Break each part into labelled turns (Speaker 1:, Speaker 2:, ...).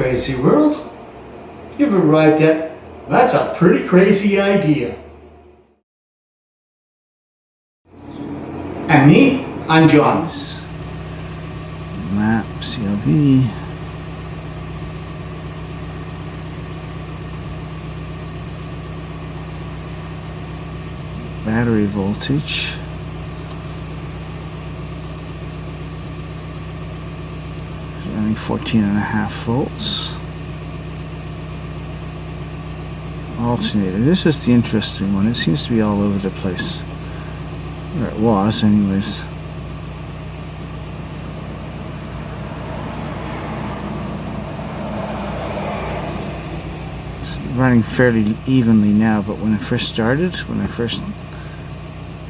Speaker 1: crazy world, you've arrived at that's a pretty crazy idea. And me, I'm John.
Speaker 2: Map, CLV. Battery voltage. Running 14.5 volts. Alternator. This is the interesting one. It seems to be all over the place. Or it was, anyways. It's running fairly evenly now, but when I first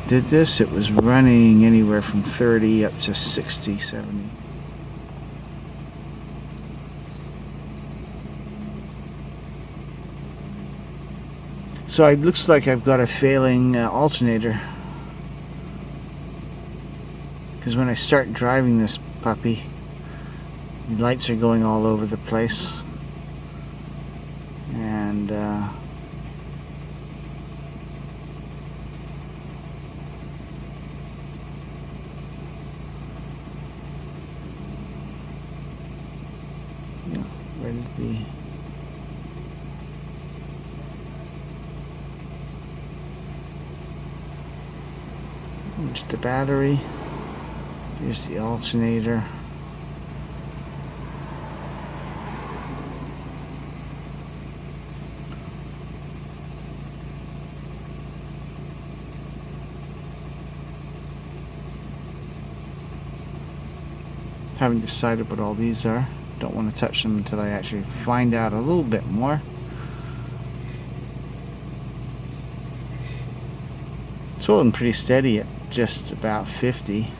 Speaker 2: did this, it was running anywhere from 30 up to 60, 70. So it looks like I've got a failing alternator, because when I start driving this puppy, the lights are going all over the place, and where did the Here's the battery, here's the alternator. Haven't decided what all these are. Don't want to touch them until I actually find out a little bit more. It's holding pretty steady at just about 50.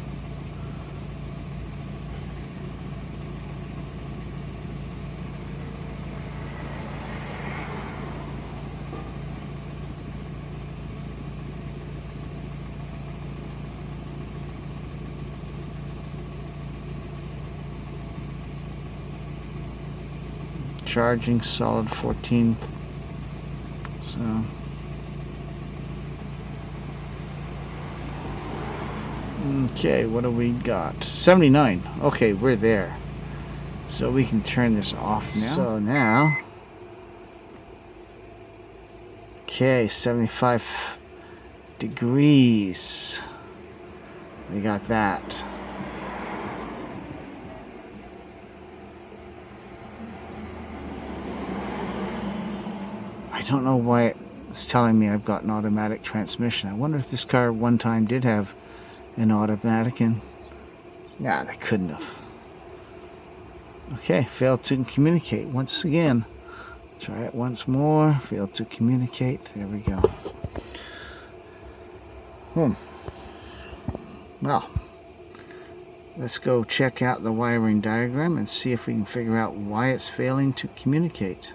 Speaker 2: Charging solid 14. So okay, what do we got? 79. Okay, we're there. So we can turn this off now. So now, okay, 75 degrees. We got that. I don't know why it's telling me I've got an automatic transmission. I wonder if this car one time did have an automatic, and nah, they couldn't have. Okay, failed to communicate once again. Try it once more. Failed to communicate. There we go. Well, let's go check out the wiring diagram and see if we can figure out why it's failing to communicate.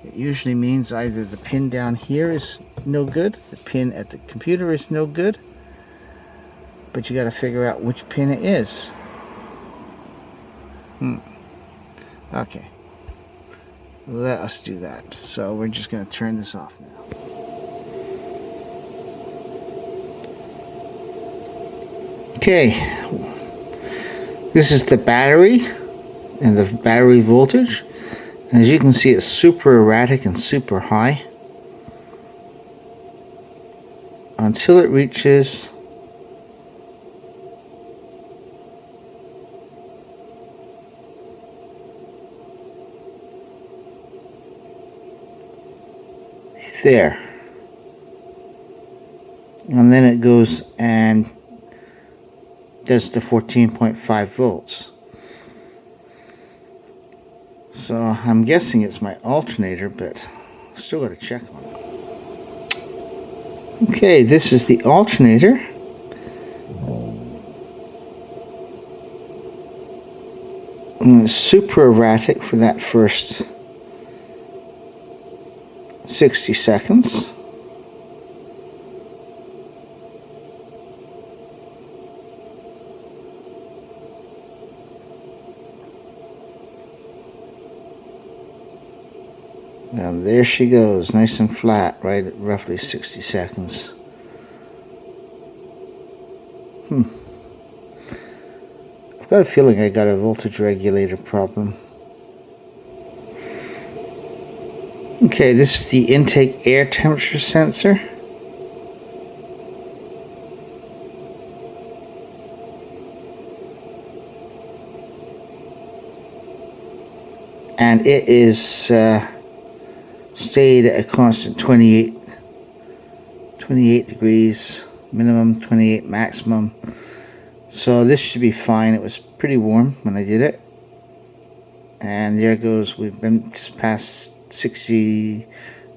Speaker 2: It usually means either the pin down here is no good, the pin at the computer is no good, but you got to figure out which pin it is. Okay, let us do that. So we're just going to turn this off now. Okay, this is the battery and the battery voltage. As you can see, it's super erratic and super high until it reaches there, and then it goes and does the 14.5 volts. So I'm guessing it's my alternator, but still got to check on it. Okay, this is the alternator. And it's super erratic for that first 60 seconds. Now there she goes, nice and flat, right at roughly 60 seconds. I've got a feeling I got a voltage regulator problem. Okay, this is the intake air temperature sensor. And it is stayed at a constant 28 degrees minimum, 28 maximum. So this should be fine. It was pretty warm when I did it. And there it goes. We've been just past 60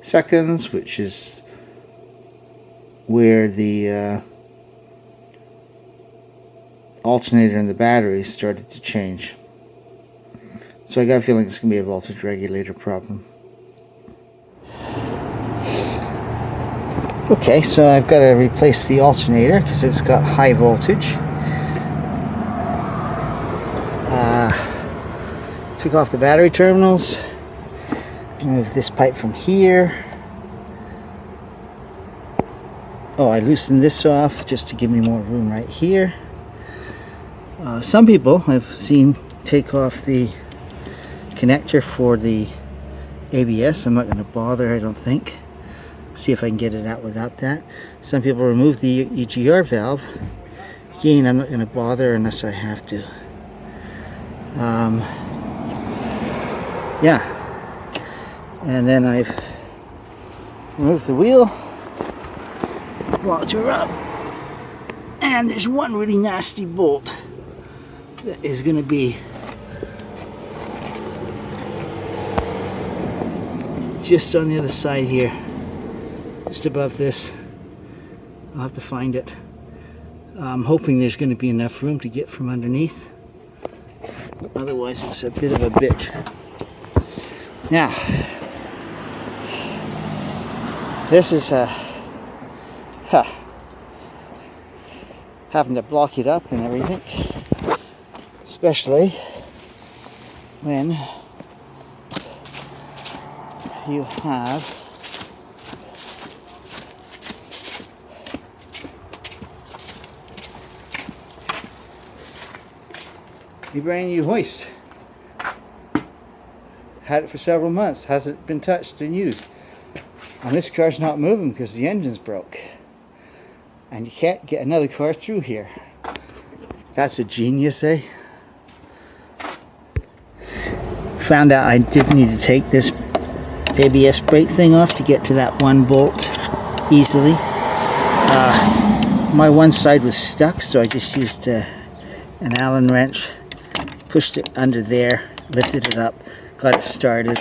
Speaker 2: seconds, which is where the alternator and the battery started to change. So I got a feeling it's going to be a voltage regulator problem. Okay, so I've got to replace the alternator because it's got high voltage. Took off the battery terminals. Move this pipe from here. Oh, I loosened this off just to give me more room right here. Some people I've seen take off the connector for the ABS. I'm not going to bother, I don't think. See if I can get it out without that. Some people remove the EGR valve. Again, I'm not going to bother unless I have to. Yeah. And then I've removed the wheel. Walked her up. And there's one really nasty bolt that is going to be just on the other side here, just above this. I'll have to find it. I'm hoping there's going to be enough room to get from underneath. Otherwise it's a bit of a bitch. Now, this is having to block it up and everything, especially when you have a brand new hoist. Had it for several months, hasn't been touched and used. And this car's not moving because the engine's broke. And you can't get another car through here. That's a genius, eh? Found out I did need to take this ABS brake thing off to get to that one bolt easily. My one side was stuck, so I just used an Allen wrench, pushed it under there, lifted it up, got it started,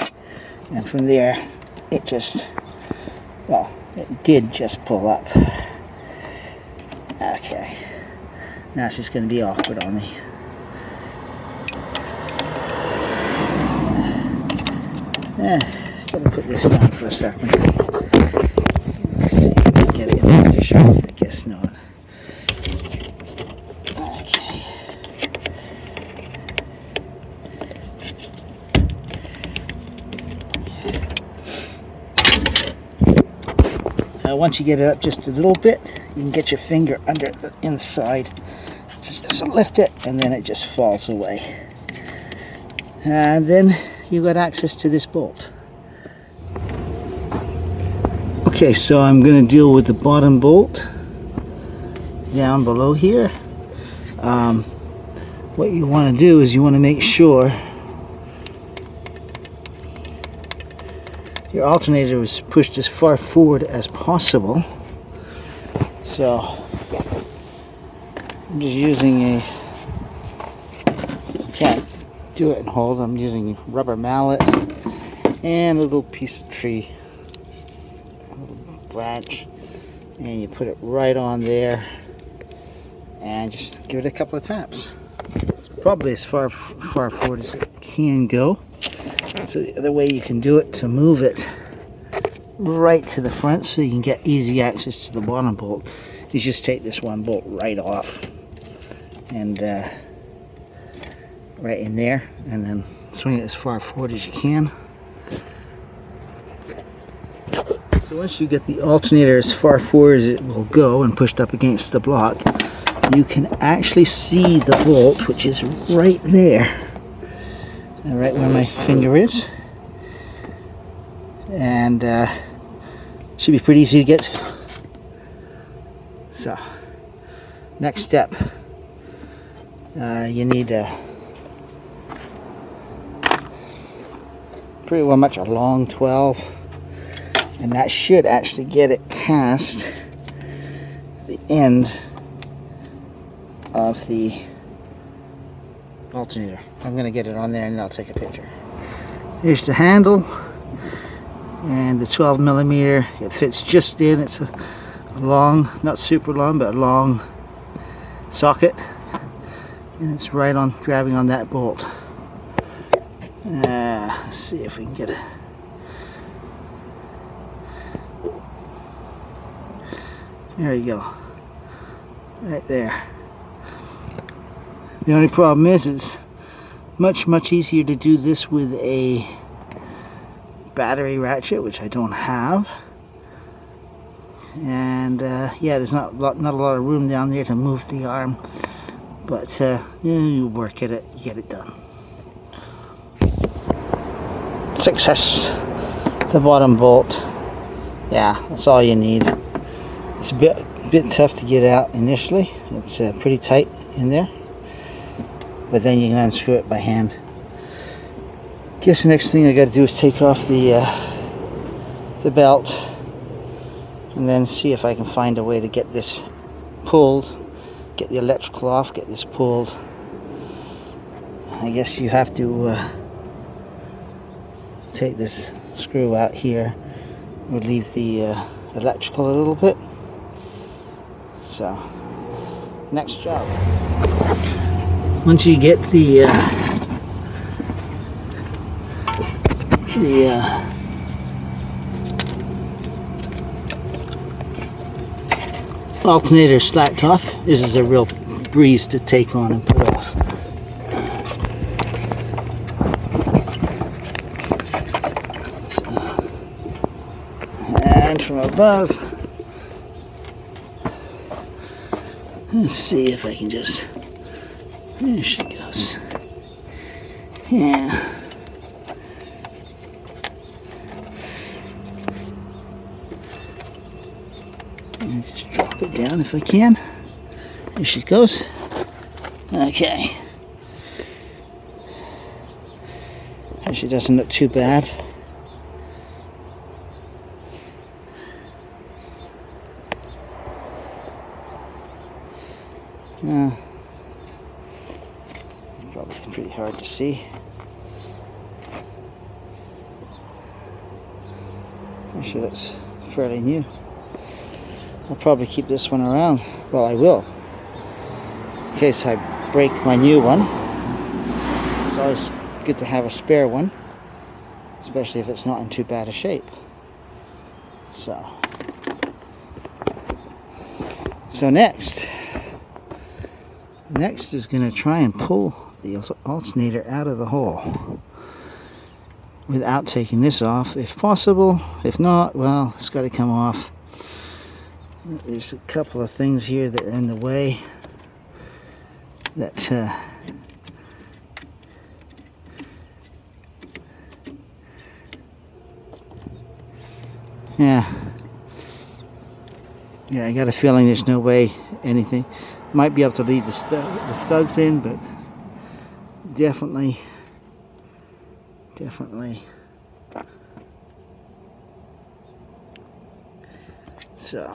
Speaker 2: and from there it just, well, it did just pull up. Okay, now it's just going to be awkward on me. Gotta put this down for a second. Let's see if I can get it in position. I guess not. Okay. Once you get it up just a little bit, you can get your finger under the inside. Just lift it, and then it just falls away. And then you got access to this bolt. Okay, so I'm going to deal with the bottom bolt down below here. What you want to do is you want to make sure your alternator is pushed as far forward as possible. So I'm just using a, can't do it and hold, I'm using a rubber mallet and a little piece of tree, a little branch, and you put it right on there and just give it a couple of taps. It's probably as far forward as it can go. So the other way you can do it to move it right to the front so you can get easy access to the bottom bolt is just take this one bolt right off and right in there, and then swing it as far forward as you can. So once you get the alternator as far forward as it will go and pushed up against the block, you can actually see the bolt, which is right there, right where my finger is, and should be pretty easy to get to. So next step, you need pretty well much a long 12, and that should actually get it past the end of the alternator. I'm going to get it on there and I'll take a picture. Here's the handle and the 12mm. It fits just in. It's a long, not super long, but a long socket, and it's right on, grabbing on that bolt. Let's see if we can get it. There you go, right there. The only problem is it's much easier to do this with a battery ratchet, which I don't have, and yeah, there's not a lot of room down there to move the arm, but yeah, you work at it, you get it done. Success. The bottom bolt, yeah, that's all you need. It's a bit tough to get out initially. It's pretty tight in there, but then you can unscrew it by hand. Guess the next thing I got to do is take off the belt, and then see if I can find a way to get this pulled, get the electrical off, get this pulled. I guess you have to take this screw out here, relieve the electrical a little bit. So, next job. Once you get the alternator slacked off, this is a real breeze to take on and put off. And from above, let's see if I can just, there she goes. Yeah. And just drop it down if I can. There she goes. Okay. Actually doesn't look too bad. Probably pretty hard to see. Actually, that's fairly new. I'll probably keep this one around. Well, I will, in case I break my new one. It's always good to have a spare one, especially if it's not in too bad a shape. So next is going to try and pull the alternator out of the hole without taking this off, if possible. If not, well, it's got to come off. There's a couple of things here that are in the way that yeah, I got a feeling there's no way anything. Might be able to leave the studs in, but definitely. So